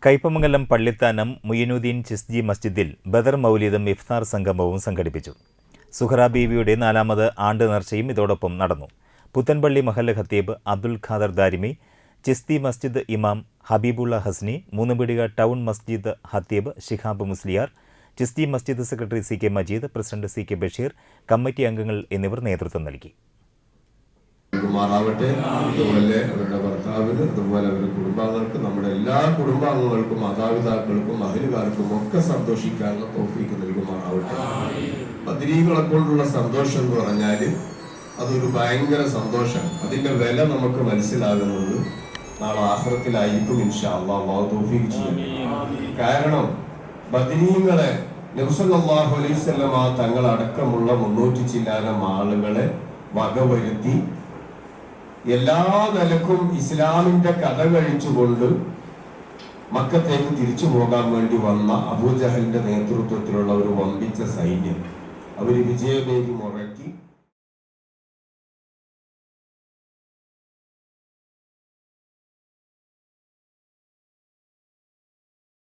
കയ്പമംഗലം പള്ളിത്താനം മുയിനുദ്ദീൻ ചിസ്തി മസ്ജിദിൽ ബദർ മൗലിദും ഇഫ്താർ സംഗമവും സംഘടിപ്പിച്ചു. സുഹറ ബീവിയുടെ 4ാമത് ആണ്ട് നേർച്ചയും ഇതോടൊപ്പം നടന്നു. പുത്തൻപള്ളി മഹല്ല് ഖത്തീബ് അബ്ദുൽ ഖാദർ ദാരിമി, ചിസ്തി മസ്ജിദ് ഇമാം ഹബീബുള്ള ഹസ്നി, മൂന്നുപീടിക ടൗൺ മസ്ജിദ് ഖത്തീബ് ശിഹാബ് മുസ്ലിയാർ, ചിസ്തി മസ്ജിദ് secretary C K Majeed, president C K Basheer, committee അംഗങ്ങൾ എന്നിവർ നേതൃത്വം നൽകി. മാറാവട്ടെ. അതുപോലെ അവരുടെ ഭർത്താവിന്, അതുപോലെ അവരുടെ കുടുംബാംഗങ്ങൾക്ക്, നമ്മുടെ എല്ലാ കുടുംബാംഗങ്ങൾക്കും, മാതാപിതാക്കൾക്കും, അഹലുകാർക്കും ഒക്കെ സന്തോഷിക്കാനുള്ള തൗഫീഖ് നൽകുമാറാവട്ടെ. ബദരീകളെ കൊണ്ടുള്ള സന്തോഷം എന്ന് പറഞ്ഞാൽ അതൊരു ഭയങ്കര സന്തോഷം. അതിന്റെ വില നമുക്ക് മനസ്സിലാകുന്നത് നാളെ ആഖിറത്തിലായിരിക്കും ഇൻഷാ അല്ലാഹ്. അല്ലാഹു തൗഫീഖ് ചെയ്യട്ടെ. കാരണം ബദരീകളെ നബി സല്ലല്ലാഹു അലൈഹി വസല്ലം തങ്ങളടക്കമുള്ള 300 ചില്ലാനം ആളുകളെ വകവരുത്തി എല്ലാ നിലക്കും ഇസ്ലാമിന്റെ കഥ കഴിച്ചുകൊണ്ട് മക്കത്തേക്ക് തിരിച്ചു പോകാൻ വേണ്ടി വന്ന അബൂജഹലിന്റെ നേതൃത്വത്തിലുള്ള ഒരു വമ്പിച്ച സൈന്യം അവര് വിജയഭേരി മുറക്കി